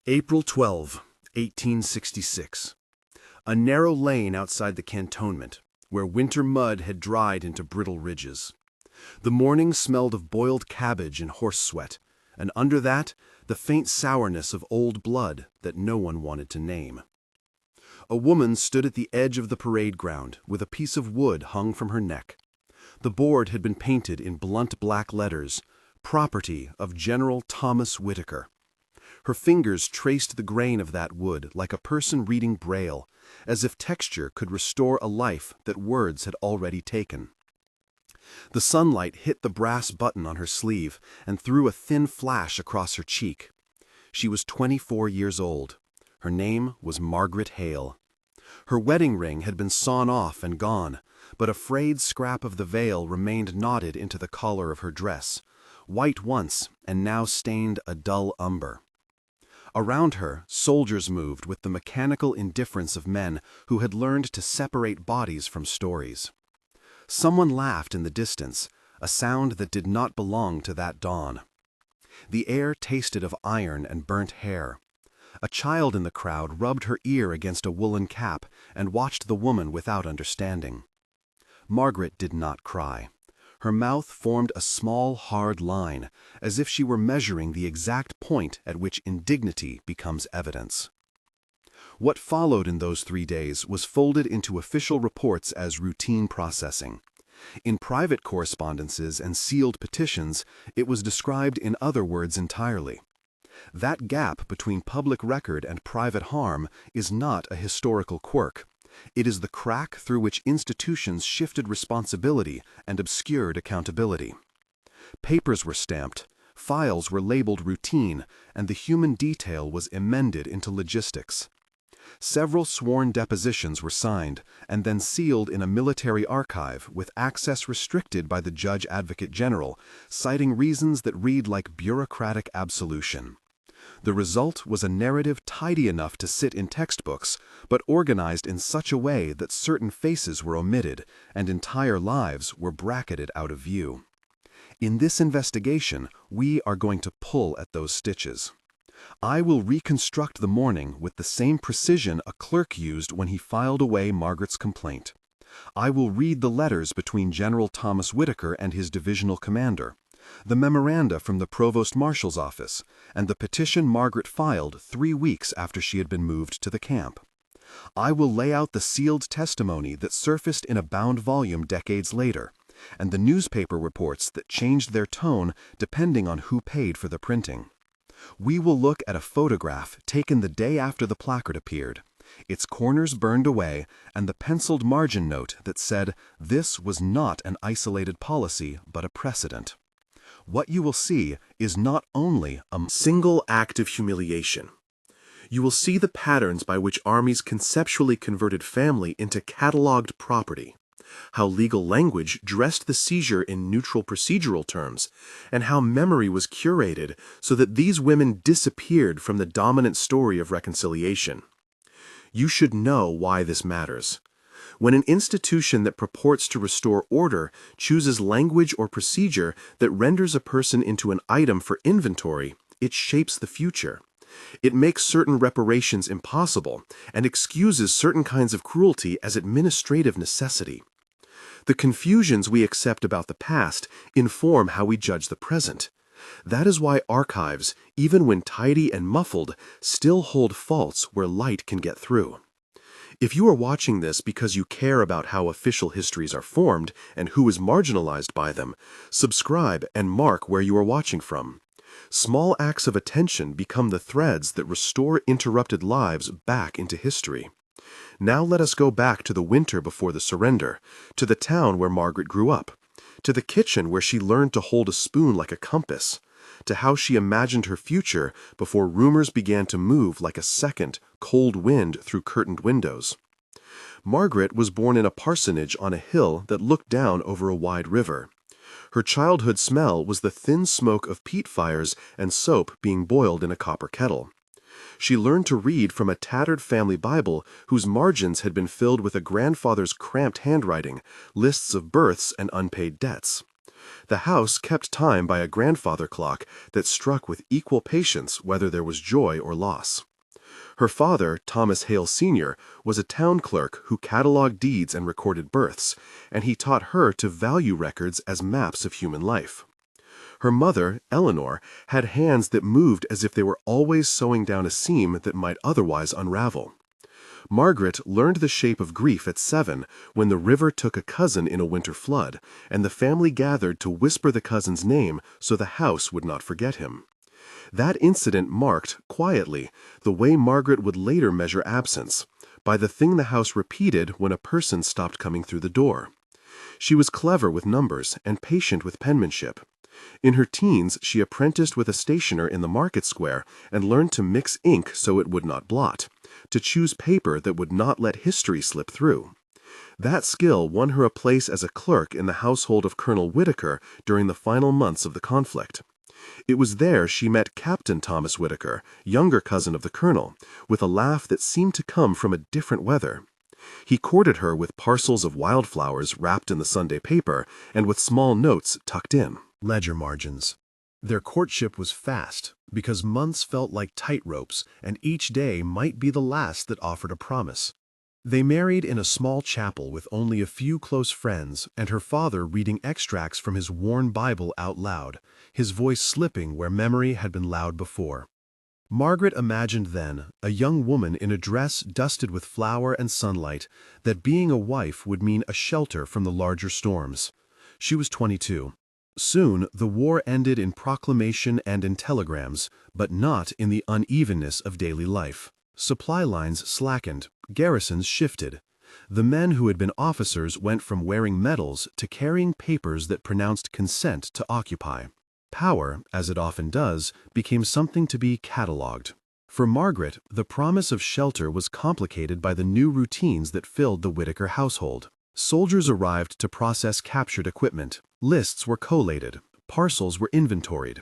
April 12, 1866. A narrow lane outside the cantonment, where winter mud had dried into brittle ridges. The morning smelled of boiled cabbage and horse sweat, and under that, the faint sourness of old blood that no one wanted to name. A woman stood at the edge of the parade ground with a piece of wood hung from her neck. The board had been painted in blunt black letters, "Property of General Thomas Whitaker." Her fingers traced the grain of that wood like a person reading Braille, as if texture could restore a life that words had already taken. The sunlight hit the brass button on her sleeve and threw a thin flash across her cheek. She was 24 years old. Her name was Margaret Hale. Her wedding ring had been sawn off and gone, but a frayed scrap of the veil remained knotted into the collar of her dress, white once and now stained a dull umber. Around her, soldiers moved with the mechanical indifference of men who had learned to separate bodies from stories. Someone laughed in the distance, a sound that did not belong to that dawn. The air tasted of iron and burnt hair. A child in the crowd rubbed her ear against a woolen cap and watched the woman without understanding. Margaret did not cry. Her mouth formed a small, hard line, as if she were measuring the exact point at which indignity becomes evidence. What followed in those 3 days was folded into official reports as routine processing. In private correspondences and sealed petitions, it was described in other words entirely. That gap between public record and private harm is not a historical quirk. It is the crack through which institutions shifted responsibility and obscured accountability. Papers were stamped, files were labeled routine, and the human detail was amended into logistics. Several sworn depositions were signed and then sealed in a military archive with access restricted by the Judge Advocate General, citing reasons that read like bureaucratic absolution. The result was a narrative tidy enough to sit in textbooks, but organized in such a way that certain faces were omitted and entire lives were bracketed out of view. In this investigation, we are going to pull at those stitches. I will reconstruct the morning with the same precision a clerk used when he filed away Margaret's complaint. I will read the letters between General Thomas Whitaker and his divisional commander, the memoranda from the Provost Marshal's office, and the petition Margaret filed 3 weeks after she had been moved to the camp. I will lay out the sealed testimony that surfaced in a bound volume decades later, and the newspaper reports that changed their tone depending on who paid for the printing. We will look at a photograph taken the day after the placard appeared, its corners burned away, and the penciled margin note that said this was not an isolated policy but a precedent. What you will see is not only a single act of humiliation. You will see the patterns by which armies conceptually converted family into catalogued property, how legal language dressed the seizure in neutral procedural terms, and how memory was curated so that these women disappeared from the dominant story of reconciliation. You should know why this matters. When an institution that purports to restore order chooses language or procedure that renders a person into an item for inventory, it shapes the future. It makes certain reparations impossible and excuses certain kinds of cruelty as administrative necessity. The confusions we accept about the past inform how we judge the present. That is why archives, even when tidy and muffled, still hold faults where light can get through. If you are watching this because you care about how official histories are formed and who is marginalized by them, subscribe and mark where you are watching from. Small acts of attention become the threads that restore interrupted lives back into history. Now let us go back to the winter before the surrender, to the town where Margaret grew up, to the kitchen where she learned to hold a spoon like a compass, to how she imagined her future before rumors began to move like a second, cold wind through curtained windows. Margaret was born in a parsonage on a hill that looked down over a wide river. Her childhood smell was the thin smoke of peat fires and soap being boiled in a copper kettle. She learned to read from a tattered family Bible whose margins had been filled with a grandfather's cramped handwriting, lists of births and unpaid debts. The house kept time by a grandfather clock that struck with equal patience whether there was joy or loss. Her father, Thomas Hale Sr., was a town clerk who cataloged deeds and recorded births, and he taught her to value records as maps of human life. Her mother, Eleanor, had hands that moved as if they were always sewing down a seam that might otherwise unravel. Margaret learned the shape of grief at 7 when the river took a cousin in a winter flood, and the family gathered to whisper the cousin's name so the house would not forget him. That incident marked, quietly, the way Margaret would later measure absence, by the thing the house repeated when a person stopped coming through the door. She was clever with numbers and patient with penmanship. In her teens, she apprenticed with a stationer in the market square and learned to mix ink so it would not blot, to choose paper that would not let history slip through. That skill won her a place as a clerk in the household of Colonel Whitaker during the final months of the conflict. It was there she met Captain Thomas Whitaker, younger cousin of the colonel, with a laugh that seemed to come from a different weather. He courted her with parcels of wildflowers wrapped in the Sunday paper and with small notes tucked in. Ledger margins. Their courtship was fast, because months felt like tightropes, and each day might be the last that offered a promise. They married in a small chapel with only a few close friends, and her father reading extracts from his worn Bible out loud, his voice slipping where memory had been loud before. Margaret imagined then, a young woman in a dress dusted with flour and sunlight, that being a wife would mean a shelter from the larger storms. She was 22. Soon, the war ended in proclamation and in telegrams, but not in the unevenness of daily life. Supply lines slackened, garrisons shifted. The men who had been officers went from wearing medals to carrying papers that pronounced consent to occupy. Power, as it often does, became something to be catalogued. For Margaret, the promise of shelter was complicated by the new routines that filled the Whitaker household. Soldiers arrived to process captured equipment. Lists were collated. Parcels were inventoried.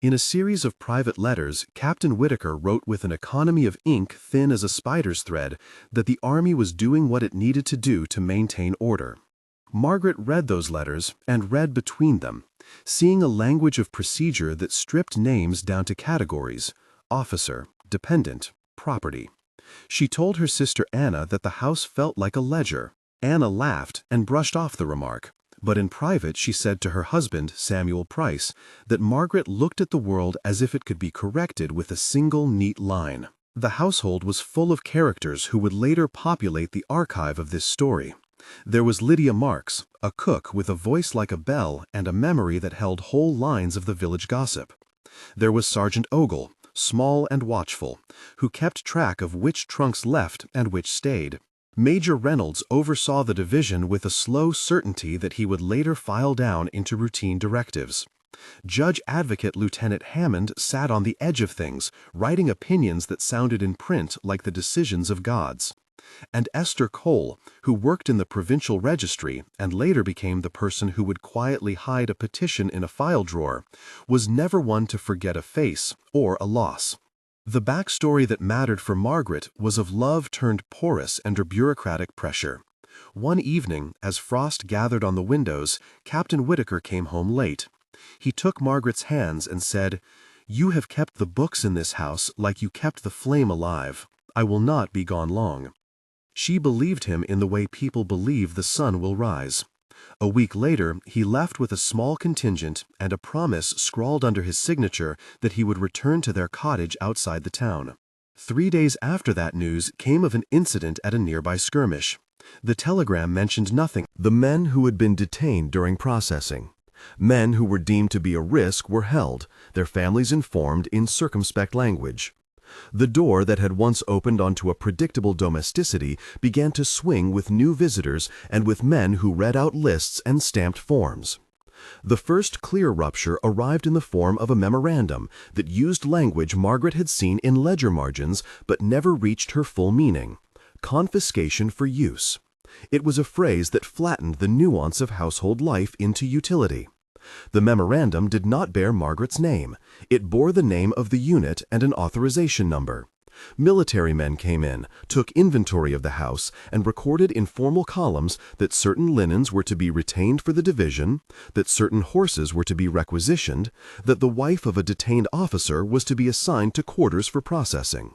In a series of private letters, Captain Whitaker wrote with an economy of ink thin as a spider's thread that the army was doing what it needed to do to maintain order. Margaret read those letters and read between them, seeing a language of procedure that stripped names down to categories: officer, dependent, property. She told her sister Anna that the house felt like a ledger. Anna laughed and brushed off the remark, but in private she said to her husband, Samuel Price, that Margaret looked at the world as if it could be corrected with a single neat line. The household was full of characters who would later populate the archive of this story. There was Lydia Marks, a cook with a voice like a bell and a memory that held whole lines of the village gossip. There was Sergeant Ogle, small and watchful, who kept track of which trunks left and which stayed. Major Reynolds oversaw the division with a slow certainty that he would later file down into routine directives. Judge Advocate Lieutenant Hammond sat on the edge of things, writing opinions that sounded in print like the decisions of gods. And Esther Cole, who worked in the provincial registry and later became the person who would quietly hide a petition in a file drawer, was never one to forget a face or a loss. The backstory that mattered for Margaret was of love turned porous under bureaucratic pressure. One evening, as frost gathered on the windows, Captain Whitaker came home late. He took Margaret's hands and said, "You have kept the books in this house like you kept the flame alive. I will not be gone long." She believed him in the way people believe the sun will rise. A week later, he left with a small contingent and a promise scrawled under his signature that he would return to their cottage outside the town. 3 days after that news came of an incident at a nearby skirmish. The telegram mentioned nothing. The men who had been detained during processing. Men who were deemed to be a risk were held, their families informed in circumspect language. The door that had once opened onto a predictable domesticity began to swing with new visitors and with men who read out lists and stamped forms. The first clear rupture arrived in the form of a memorandum that used language Margaret had seen in ledger margins but never reached her full meaning: confiscation for use. It was a phrase that flattened the nuance of household life into utility. The memorandum did not bear Margaret's name. It bore the name of the unit and an authorization number. Military men came in, took inventory of the house, and recorded in formal columns that certain linens were to be retained for the division, that certain horses were to be requisitioned, that the wife of a detained officer was to be assigned to quarters for processing.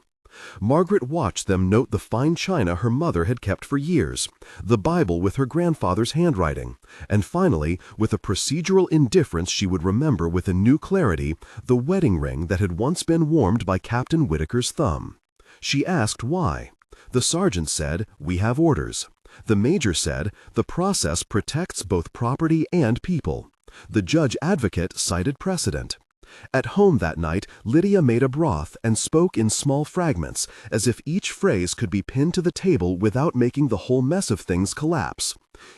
Margaret watched them note the fine china her mother had kept for years, the Bible with her grandfather's handwriting, and finally, with a procedural indifference she would remember with a new clarity, the wedding ring that had once been warmed by Captain Whitaker's thumb. She asked why. The sergeant said, "We have orders." The major said, "The process protects both property and people." The judge advocate cited precedent. At home that night, Lydia made a broth and spoke in small fragments, as if each phrase could be pinned to the table without making the whole mess of things collapse.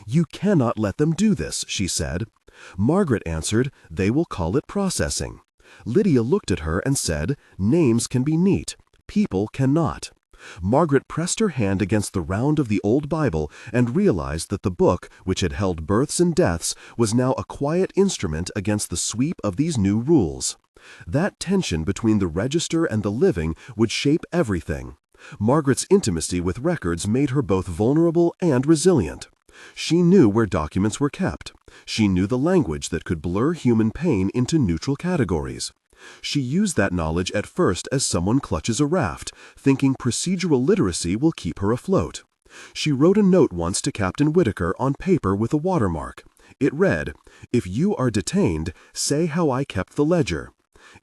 "You cannot let them do this," she said. Margaret answered, "They will call it processing." Lydia looked at her and said, "Names can be neat. People cannot." Margaret pressed her hand against the round of the old Bible and realized that the book, which had held births and deaths, was now a quiet instrument against the sweep of these new rules. That tension between the register and the living would shape everything. Margaret's intimacy with records made her both vulnerable and resilient. She knew where documents were kept. She knew the language that could blur human pain into neutral categories. She used that knowledge at first as someone clutches a raft, thinking procedural literacy will keep her afloat. She wrote a note once to Captain Whitaker on paper with a watermark. It read, "If you are detained, say how I kept the ledger."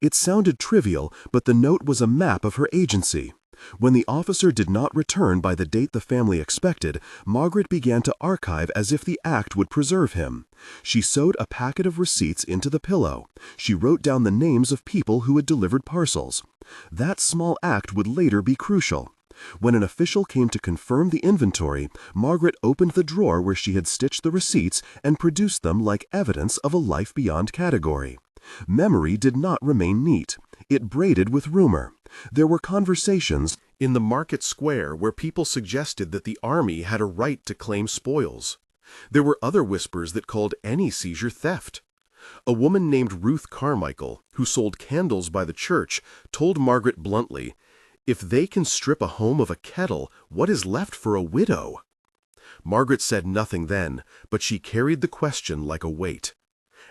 It sounded trivial, but the note was a map of her agency. When the officer did not return by the date the family expected, Margaret began to archive as if the act would preserve him. She sewed a packet of receipts into the pillow. She wrote down the names of people who had delivered parcels. That small act would later be crucial. When an official came to confirm the inventory, Margaret opened the drawer where she had stitched the receipts and produced them like evidence of a life beyond category. Memory did not remain neat. It braided with rumor. There were conversations in the market square where people suggested that the army had a right to claim spoils. There were other whispers that called any seizure theft. A woman named Ruth Carmichael, who sold candles by the church, told Margaret bluntly, "If they can strip a home of a kettle, what is left for a widow?" Margaret said nothing then, but she carried the question like a weight.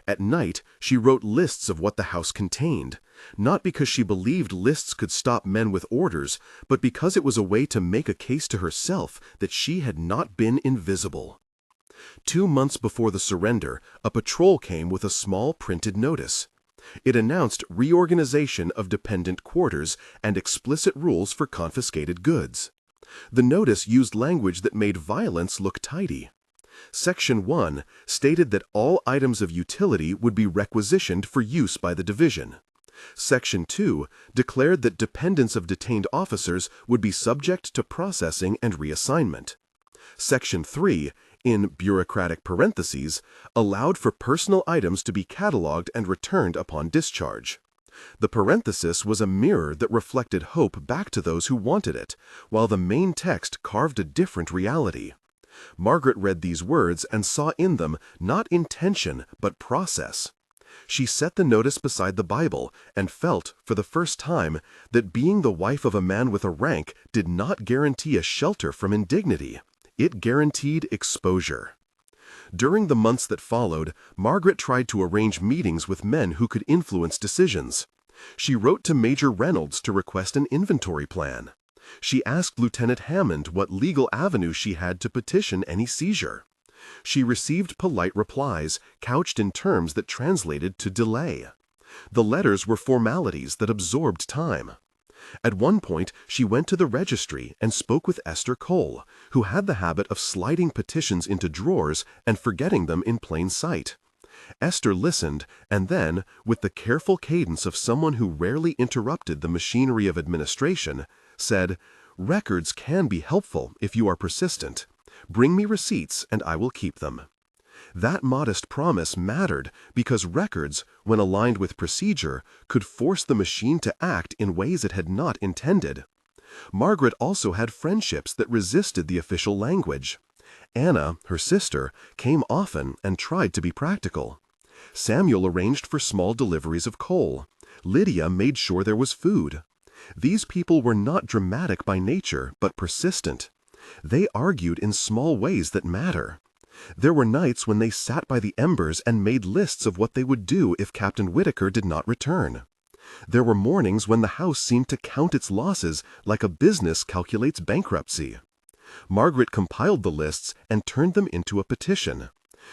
At night, she wrote lists of what the house contained, not because she believed lists could stop men with orders, but because it was a way to make a case to herself that she had not been invisible. 2 months before the surrender, a patrol came with a small printed notice. It announced reorganization of dependent quarters and explicit rules for confiscated goods. The notice used language that made violence look tidy. Section 1 stated that all items of utility would be requisitioned for use by the division. Section 2 declared that dependents of detained officers would be subject to processing and reassignment. Section 3, in bureaucratic parentheses, allowed for personal items to be cataloged and returned upon discharge. The parenthesis was a mirror that reflected hope back to those who wanted it, while the main text carved a different reality. Margaret read these words and saw in them not intention but process. She set the notice beside the Bible and felt, for the first time, that being the wife of a man with a rank did not guarantee a shelter from indignity. It guaranteed exposure. During the months that followed, Margaret tried to arrange meetings with men who could influence decisions. She wrote to Major Reynolds to request an inventory plan. She asked Lieutenant Hammond what legal avenue she had to petition any seizure. She received polite replies, couched in terms that translated to delay. The letters were formalities that absorbed time. At one point, she went to the registry and spoke with Esther Cole, who had the habit of sliding petitions into drawers and forgetting them in plain sight. Esther listened, and then, with the careful cadence of someone who rarely interrupted the machinery of administration, said, "Records can be helpful if you are persistent. Bring me receipts and I will keep them." That modest promise mattered because records, when aligned with procedure, could force the machine to act in ways it had not intended. Margaret also had friendships that resisted the official language. Anna, her sister, came often and tried to be practical. Samuel arranged for small deliveries of coal. Lydia made sure there was food. These people were not dramatic by nature, but persistent. They argued in small ways that matter. There were nights when they sat by the embers and made lists of what they would do if Captain Whitaker did not return. There were mornings when the house seemed to count its losses like a business calculates bankruptcy. Margaret compiled the lists and turned them into a petition.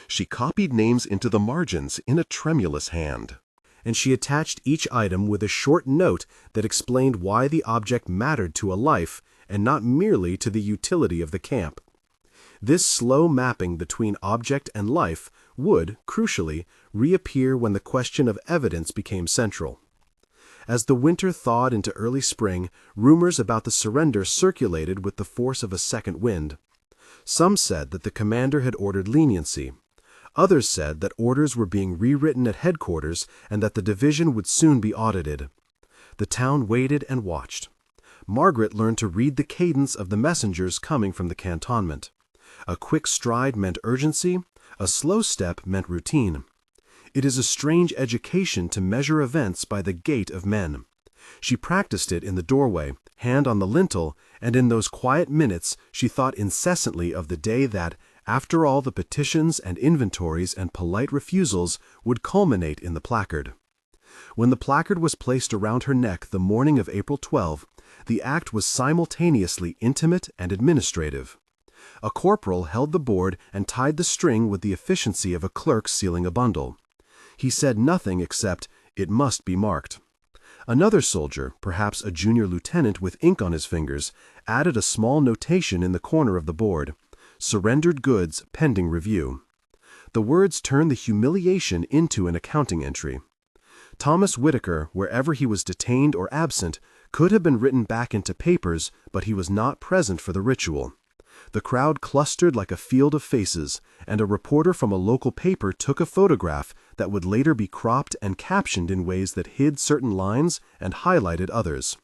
She copied names into the margins in a tremulous hand. And she attached each item with a short note that explained why the object mattered to a life and not merely to the utility of the camp. This slow mapping between object and life would, crucially, reappear when the question of evidence became central. As the winter thawed into early spring, rumors about the surrender circulated with the force of a second wind. Some said that the commander had ordered leniency. Others said that orders were being rewritten at headquarters and that the division would soon be audited. The town waited and watched. Margaret learned to read the cadence of the messengers coming from the cantonment. A quick stride meant urgency, a slow step meant routine. It is a strange education to measure events by the gait of men. She practiced it in the doorway, hand on the lintel, and in those quiet minutes she thought incessantly of the day that, after all the petitions and inventories and polite refusals, would culminate in the placard. When the placard was placed around her neck the morning of April 12, the act was simultaneously intimate and administrative. A corporal held the board and tied the string with the efficiency of a clerk sealing a bundle. He said nothing except, "It must be marked." Another soldier, perhaps a junior lieutenant with ink on his fingers, added a small notation in the corner of the board, "Surrendered goods pending review." The words turned the humiliation into an accounting entry. Thomas Whitaker, wherever he was detained or absent, could have been written back into papers, but he was not present for the ritual. The crowd clustered like a field of faces, and a reporter from a local paper took a photograph that would later be cropped and captioned in ways that hid certain lines and highlighted others.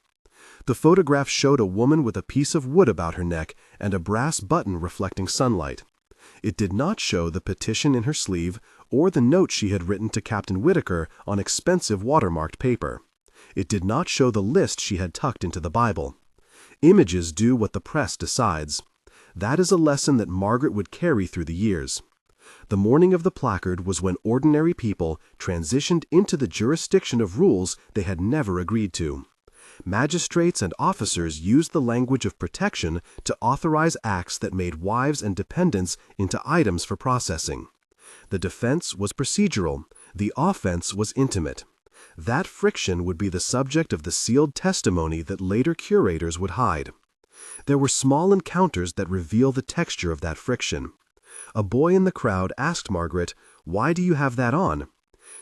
The photograph showed a woman with a piece of wood about her neck and a brass button reflecting sunlight. It did not show the petition in her sleeve or the note she had written to Captain Whitaker on expensive watermarked paper. It did not show the list she had tucked into the Bible. Images do what the press decides. That is a lesson that Margaret would carry through the years. The morning of the placard was when ordinary people transitioned into the jurisdiction of rules they had never agreed to. Magistrates and officers used the language of protection to authorize acts that made wives and dependents into items for processing. The defense was procedural, the offense was intimate. That friction would be the subject of the sealed testimony that later curators would hide. There were small encounters that reveal the texture of that friction. A boy in the crowd asked Margaret, "Why do you have that on?"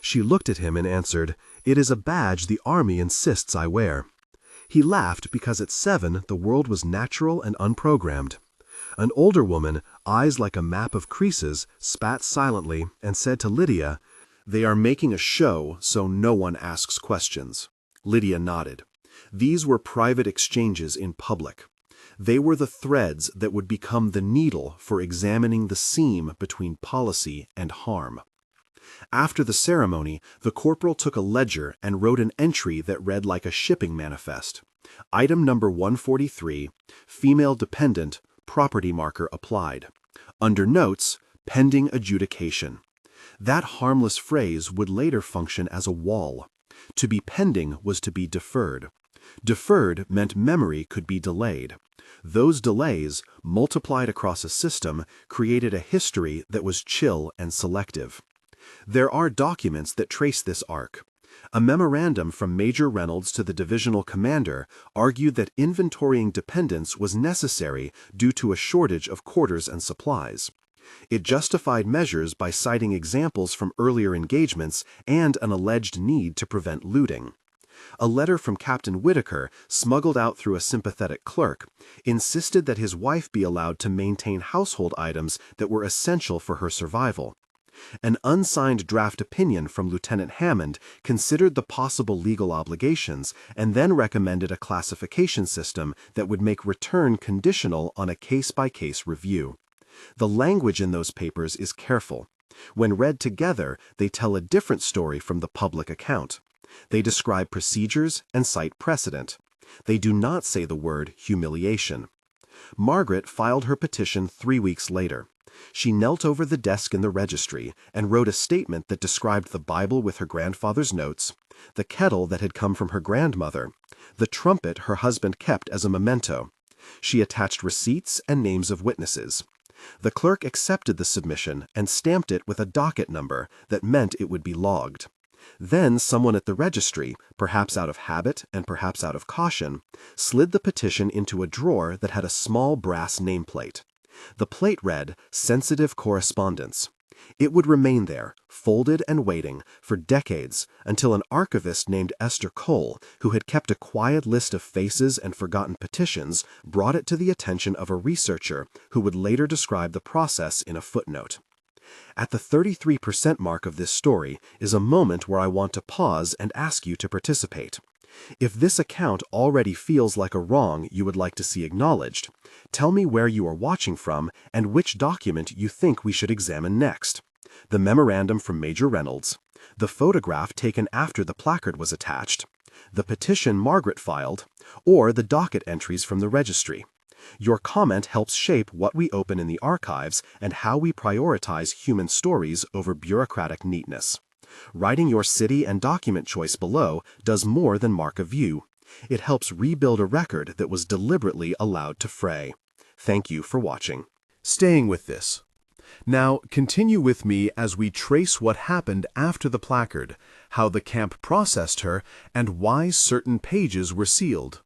She looked at him and answered, "It is a badge the army insists I wear." He laughed because at 7 the world was natural and unprogrammed. An older woman, eyes like a map of creases, spat silently and said to Lydia, "They are making a show so no one asks questions." Lydia nodded. These were private exchanges in public. They were the threads that would become the needle for examining the seam between policy and harm. After the ceremony, the corporal took a ledger and wrote an entry that read like a shipping manifest. Item number 143, female dependent, property marker applied. Under notes, pending adjudication. That harmless phrase would later function as a wall. To be pending was to be deferred. Deferred meant memory could be delayed. Those delays, multiplied across a system, created a history that was chill and selective. There are documents that trace this arc. A memorandum from Major Reynolds to the divisional commander argued that inventorying dependents was necessary due to a shortage of quarters and supplies. It justified measures by citing examples from earlier engagements and an alleged need to prevent looting. A letter from Captain Whitaker, smuggled out through a sympathetic clerk, insisted that his wife be allowed to maintain household items that were essential for her survival. An unsigned draft opinion from Lieutenant Hammond considered the possible legal obligations and then recommended a classification system that would make return conditional on a case-by-case review. The language in those papers is careful. When read together, they tell a different story from the public account. They describe procedures and cite precedent. They do not say the word humiliation. Margaret filed her petition 3 weeks later. She knelt over the desk in the registry and wrote a statement that described the Bible with her grandfather's notes, the kettle that had come from her grandmother, the trumpet her husband kept as a memento. She attached receipts and names of witnesses. The clerk accepted the submission and stamped it with a docket number that meant it would be logged. Then someone at the registry, perhaps out of habit and perhaps out of caution, slid the petition into a drawer that had a small brass nameplate. The plate read, "Sensitive Correspondence." It would remain there, folded and waiting, for decades, until an archivist named Esther Cole, who had kept a quiet list of faces and forgotten petitions, brought it to the attention of a researcher who would later describe the process in a footnote. At the 33% mark of this story is a moment where I want to pause and ask you to participate. If this account already feels like a wrong you would like to see acknowledged, tell me where you are watching from and which document you think we should examine next. The memorandum from Major Reynolds, the photograph taken after the placard was attached, the petition Margaret filed, or the docket entries from the registry. Your comment helps shape what we open in the archives and how we prioritize human stories over bureaucratic neatness. Writing your city and document choice below does more than mark a view. It helps rebuild a record that was deliberately allowed to fray. Thank you for watching. Staying with this. Now, continue with me as we trace what happened after the placard, how the camp processed her, and why certain pages were sealed.